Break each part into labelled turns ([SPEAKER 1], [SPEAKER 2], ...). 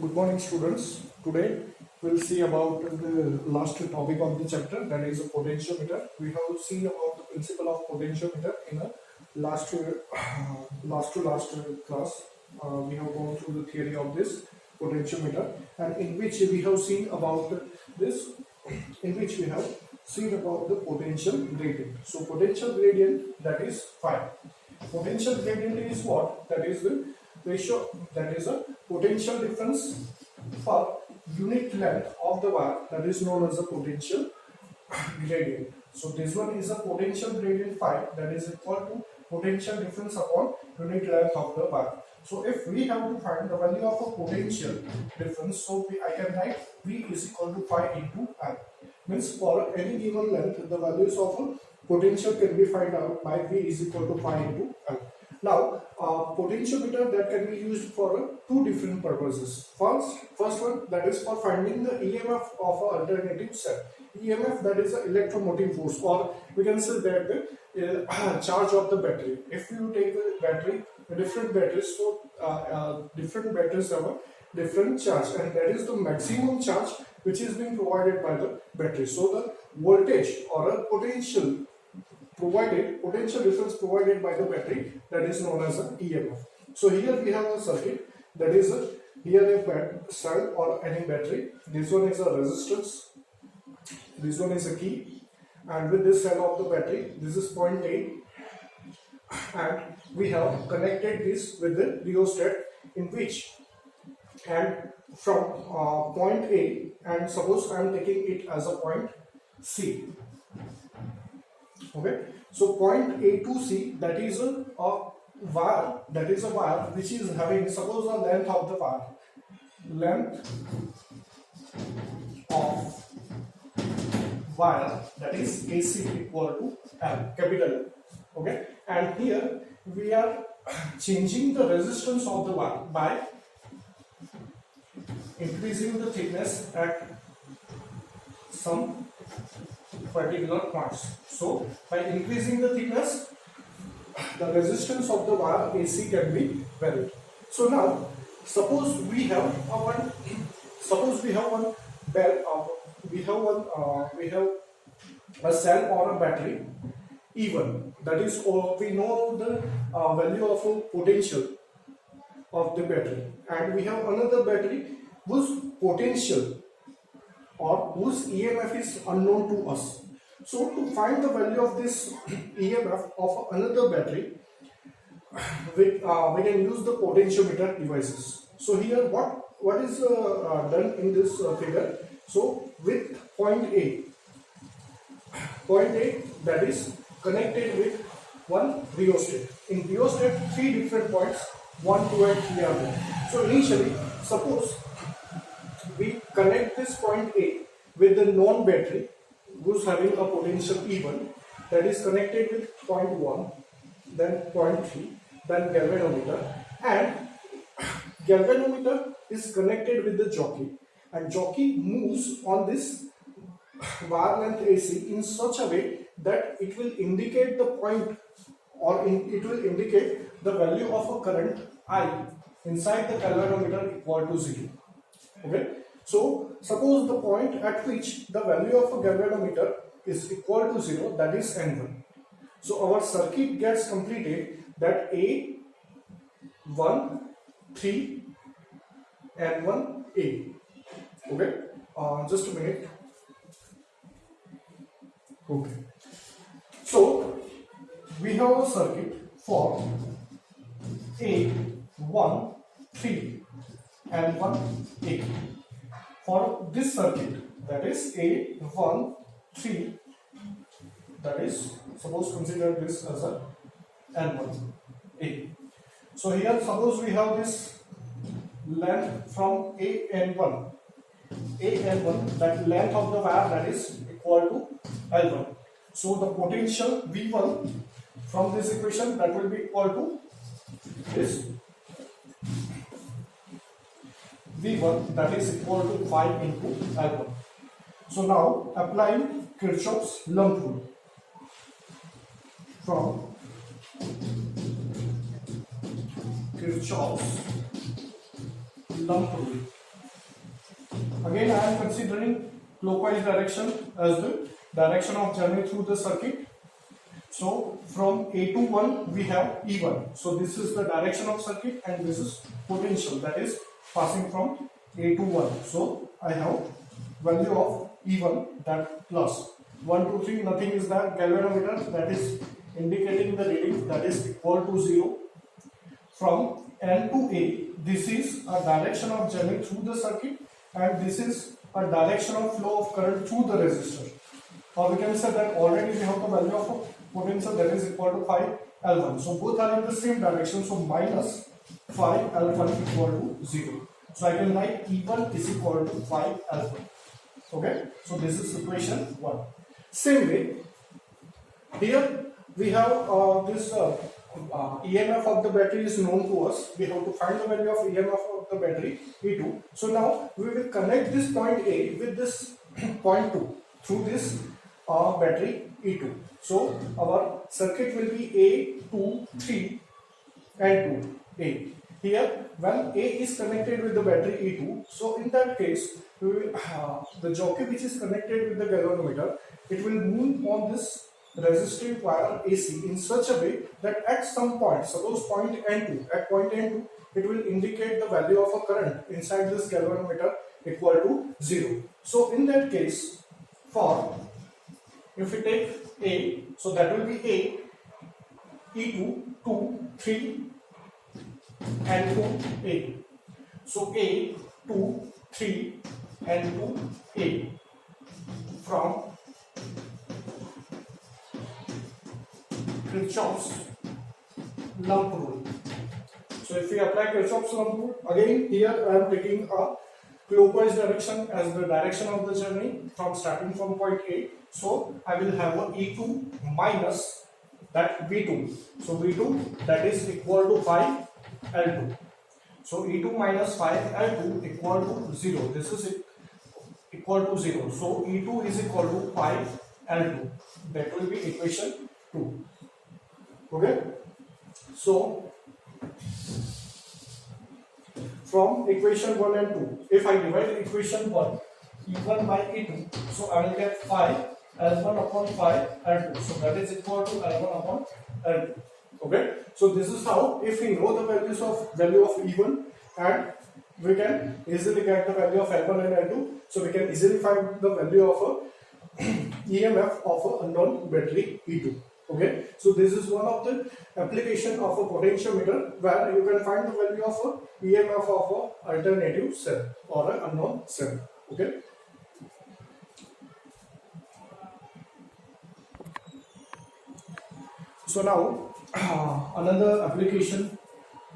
[SPEAKER 1] Good morning, students. Today we'll see about the last topic of the chapter, that is a potentiometer. We have seen about the principle of potentiometer in a last last class. We have gone through the theory of this potentiometer, and in which we have seen about this, in which we have seen about the potential gradient. So potential gradient, that is phi. Potential gradient is what? That is the ratio, that is a potential difference for unit length of the wire, that is known as a potential gradient. So this one is a potential gradient phi, that is equal to potential difference upon unit length of the wire. So if we have to find the value of a potential difference, so I can write V is equal to phi into I. Means for any given length, the values of a potential can be found out by V is equal to phi into I. Now, potentiometer that can be used for two different purposes. First one, that is for finding the EMF of an alternative cell. EMF, that is the electromotive force, or we can say that the charge of the battery. If you take the battery, different batteries, so different batteries have a different charge, and that is the maximum charge which is being provided by the battery. So the voltage or a potential difference provided by the battery, that is known as an EMF. So here we have a circuit, that is here a cell or any battery. This one is a resistance, this one is a key, and with this cell of the battery, this is point A, and we have connected this with the rheostat, in which, and from point A, and suppose I am taking it as a point C. Okay, so point A to C, that is a wire, which is having, suppose the length of the wire, length of wire, that is AC equal to L, capital L. Okay, and here we are changing the resistance of the wire by increasing the thickness at some particular points. So by increasing the thickness, the resistance of the wire AC can be varied. So now suppose we have a cell or a battery E1, that is, we know the value of a potential of the battery, and we have another battery whose potential or whose EMF is unknown to us. So to find the value of this EMF of another battery, we can use the potentiometer devices. So here what is done in this figure? So with point A, that is connected with one rheostat. In rheostat, three different points, 1, 2 and 3 are there. So initially, suppose we connect this point A with the known battery who's having a potential E1, that is connected with point 1, then point 3, then galvanometer, and galvanometer is connected with the jockey, and jockey moves on this wire length AC in such a way that it will indicate the point, or it will indicate the value of a current I inside the galvanometer equal to 0. Okay, so suppose the point at which the value of a galvanometer is equal to 0, that is N1. So our circuit gets completed, that A 1 3 N1 A. Okay, just a minute. Okay, so we have a circuit for A 1 3 N1 A. For this circuit, that is A 1 3, that is, suppose consider this as a N1 A. So here suppose we have this length from AN1, that length of the wire, that is equal to L1. So the potential V1 from this equation, that will be equal to this V1, that is equal to 5 into L1. So now applying Kirchhoff's lump rule, from Kirchhoff's lump rule, Again, I am considering clockwise direction as the direction of journey through the circuit. So from A to 1 we have E1. So this is the direction of circuit and this is potential that is passing from A to 1. So I have value of E1 that plus 1 2 3, nothing is that galvanometer that is indicating the reading that is equal to 0. From N to A, this is a direction of journey through the circuit and this is a direction of flow of current through the resistor. Or we can say that already we have the value of a potential that is equal to phi L1. So both are in the same direction. So minus phi L1 equal to 0. So I can write E1 is equal to phi L1. Okay. So this is equation 1. Same way, here we have this EMF of the battery is known to us. We have to find the value of EMF of the battery E2. So now we will connect this point A with this point 2 through this battery E2. So our circuit will be A, 2, 3 and 2 A. Here when A is connected with the battery E2, so in that case we will, the jockey which is connected with the galvanometer, it will move on this resistive wire AC in such a way that at some point, suppose point N2, at point N2 it will indicate the value of a current inside this galvanometer equal to 0. So in that case, for if we take A, so that will be A, E2, 2, 3 and 2 A. So A, 2, 3 and 2 A from Kirchhoff's lump rule. So if we apply Kirchhoff's lump rule, again here I am taking a clockwise direction as the direction of the journey from starting from point A. So I will have a E2 minus that V2. So V2 that is equal to phi L2. So E2 minus phi L2 equal to 0. This is equal to 0. So E2 is equal to pi L2. That will be equation 2. Okay. So from equation 1 and 2, if I divide equation 1, E1 by E2, so I will get phi L1 upon phi L2. So that is equal to L1 upon L2. Okay. So this is how, if we know the value of E1 and we can easily get the value of L1 and L2, so we can easily find the value of a EMF of a unknown battery E2. Okay, so this is one of the application of a potentiometer where you can find the value of a EMF of a alternative cell or an unknown cell. Okay. So now another application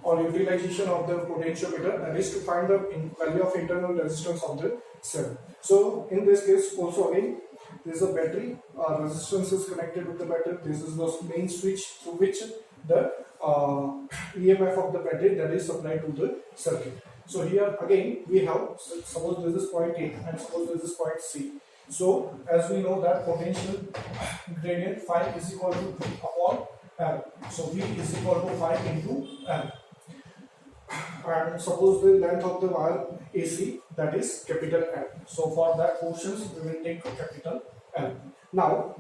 [SPEAKER 1] or utilization of the potentiometer, that is to find the value of internal resistance of the cell. So in this case also again, there is a battery, resistance is connected with the battery. This is the main switch through which the EMF of the battery that is supplied to the circuit. So here again we have, suppose this is point A and suppose this is point C. So as we know that potential gradient phi is equal to V upon L. So V is equal to phi into L. And suppose the length of the wire AC, that is capital L. So for that portions we will take capital L. Now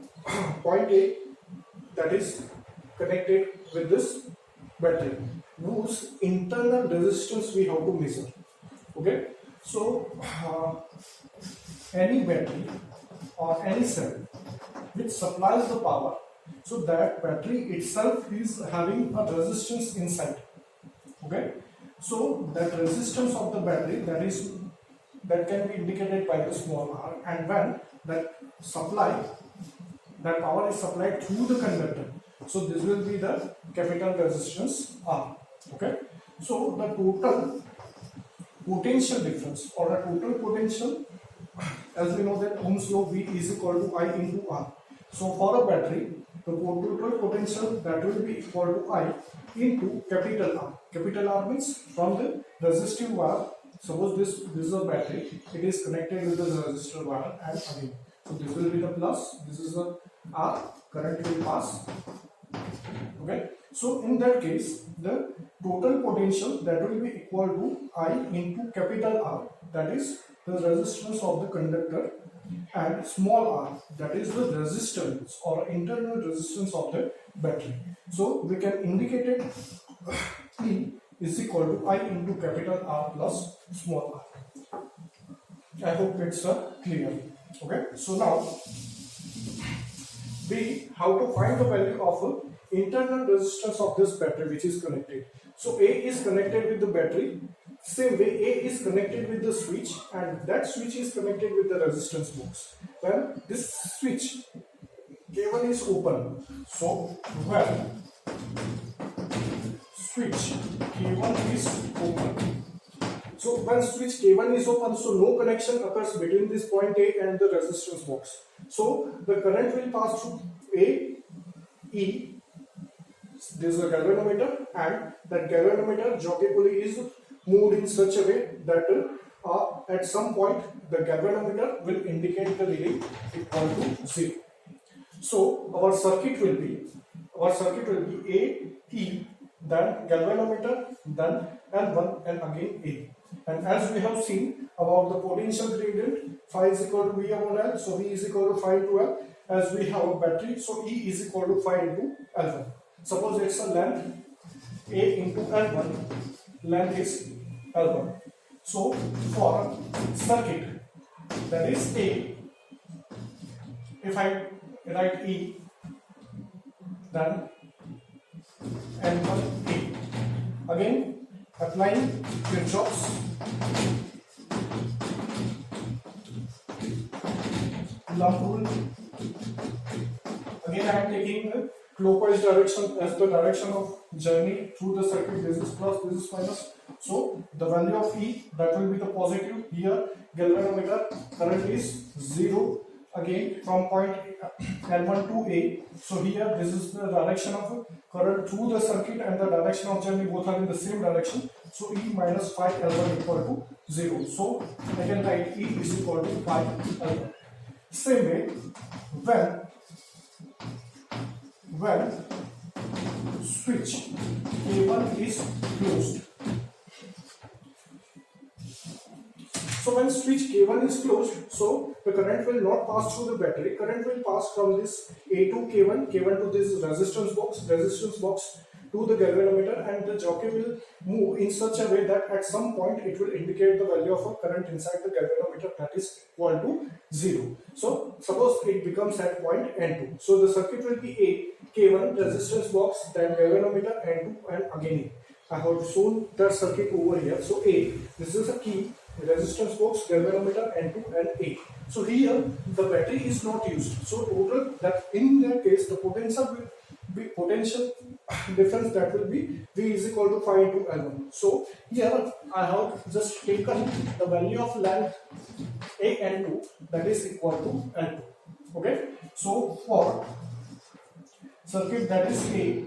[SPEAKER 1] point A that is connected with this battery, whose internal resistance we have to measure. Okay, so any battery or any cell which supplies the power, so that battery itself is having a resistance inside. Okay, so that resistance of the battery that can be indicated by the small r, and when that power is supplied through the conductor, so this will be the capital resistance R. Okay, so the total potential difference or the total potential, as we know that Ohm's law, V is equal to I into R. So for a battery, the total potential that will be equal to I into capital R. Capital R means from the resistive wire. Suppose this is a battery, it is connected with the resistor wire, and again, so this will be the plus, this is the R, current will pass. Okay, so in that case, the total potential that will be equal to I into capital R, that is the resistance of the conductor, and small r, that is the resistance or internal resistance of the battery. So we can indicate it E is equal to I into capital R plus small r. I hope it's clear. Okay, so now B, how to find the value of internal resistance of this battery which is connected. So A is connected with the battery. Same way A is connected with the switch, and that switch is connected with the resistance box. When this switch K1 is open, so when switch K1 is open, so when switch K1 is open, so no connection occurs between this point A and the resistance box. So the current will pass through A, E, this is a galvanometer, and that galvanometer jockey pulley is moved in such a way that at some point the galvanometer will indicate the reading equal to 0. So our circuit will be A, E, then galvanometer, then L1 and again A. And as we have seen about the potential gradient, phi is equal to V upon L, so V is equal to phi into L. As we have a battery, so E is equal to phi into L1. Suppose it's a length A into L1, length is L1. So for circuit, that is A, if I write E, then L1 A. Again, applying Kirchhoff's Coulomb rule. Again, I am taking the clockwise direction as the direction of journey through the circuit. This is plus, this is minus. So the value of E, that will be the positive. Here galvanometer current is 0. Again from point L1 to A. So here this is the direction of current through the circuit, and the direction of journey both are in the same direction. So E minus phi L1 equal to 0. So I can write E is equal to phi L1. Same way, when switch K1 is closed. So when switch K1 is closed, so the current will not pass through the battery. Current will pass from this A to K1, K1 to this resistance box to the galvanometer, and the jockey will move in such a way that at some point it will indicate the value of a current inside the galvanometer, that is equal to 0. So suppose it becomes at point N2. So the circuit will be A, K1, resistance box, then galvanometer, N2, and again A. I have shown that circuit over here. So A, this is a key, resistance box, galvanometer, N2 and A. So here the battery is not used. So total, that in that case the potential difference, that will be V is equal to phi into L1. So here I have just taken the value of length A and 2, that is equal to L2. Okay. So for circuit that is A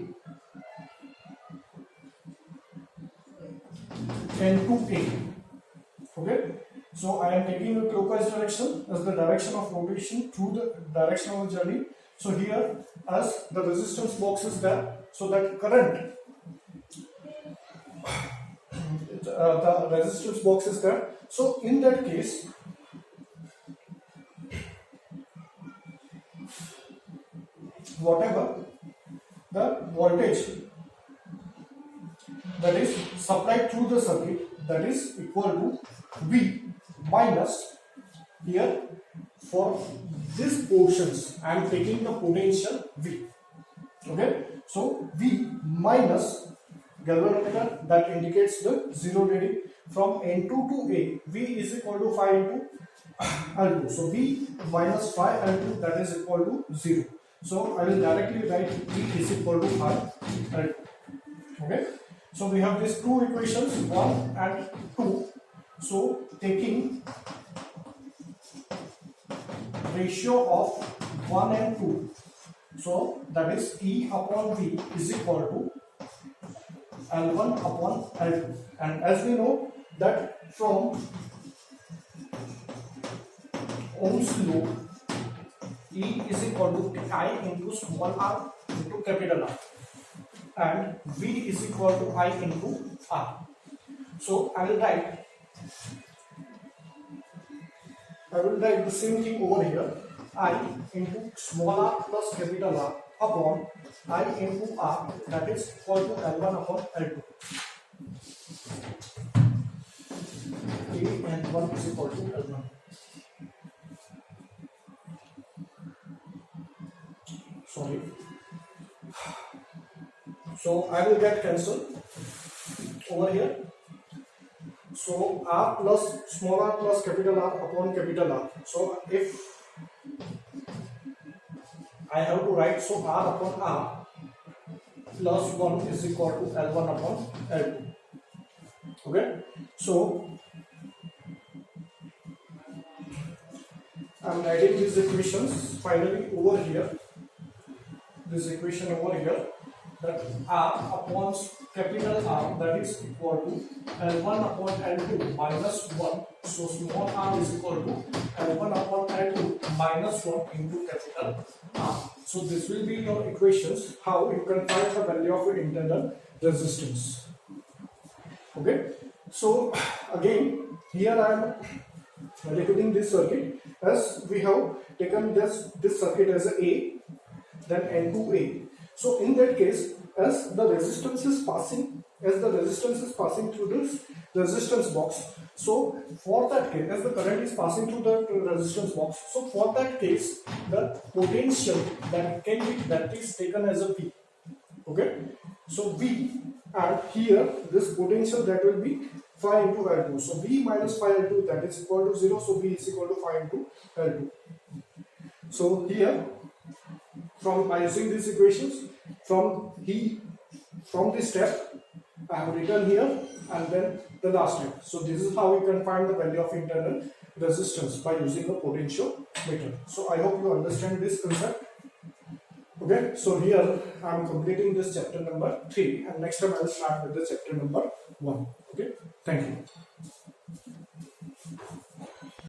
[SPEAKER 1] N2 A. Okay. So I am taking a clockwise direction as the direction of rotation through the direction of the journey. So here, as the resistance box is there, so that current, the resistance box is there. So in that case, whatever the voltage that is supplied through the circuit, that is equal to V minus, here for these portions I am taking the potential V. Okay, so V minus galvanometer, that indicates the 0 reading, from N2 to A, V is equal to phi into L2. So V minus phi L2, that is equal to 0. So I will directly write V is equal to phi L2. Okay, so we have these two equations, 1 and 2. So taking ratio of 1 and 2, so that is E upon V is equal to L1 upon L2. And as we know that from Ohm's law, E is equal to I into small r into capital R, and V is equal to I into R. So I will write I will write the same thing over here. I into small r plus capital R upon I into R, that is equal to L1 upon L2. A and 1 is equal to L1. Sorry. So I will get cancelled over here. So R plus small r plus capital R upon capital R. So if I have to write, so R upon R plus 1 is equal to L1 upon L2. Okay. So I am writing these equations finally over here. This equation over here, that R upon capital R, that is equal to L1 upon L2 minus 1. So small r is equal to L1 upon L2 minus 1 into capital R. So this will be your equations how you can find the value of your internal resistance. Okay. So again here I am recording this circuit as we have taken this circuit as a then N2A. So in that case, as the resistance is passing through this resistance box, so for that case, as the current is passing through the resistance box, so for that case, the potential that is taken as a V. Okay, so V, and here this potential that will be phi into L2. So V minus phi L2, that is equal to 0. So V is equal to phi into L2. So here, by using these equations, from this step I have written here and then the last step. So this is how you can find the value of internal resistance by using a potentiometer. So I hope you understand this concept. Okay, so here I am completing this chapter number 3, and next time I will start with the chapter number 1. Okay, thank you.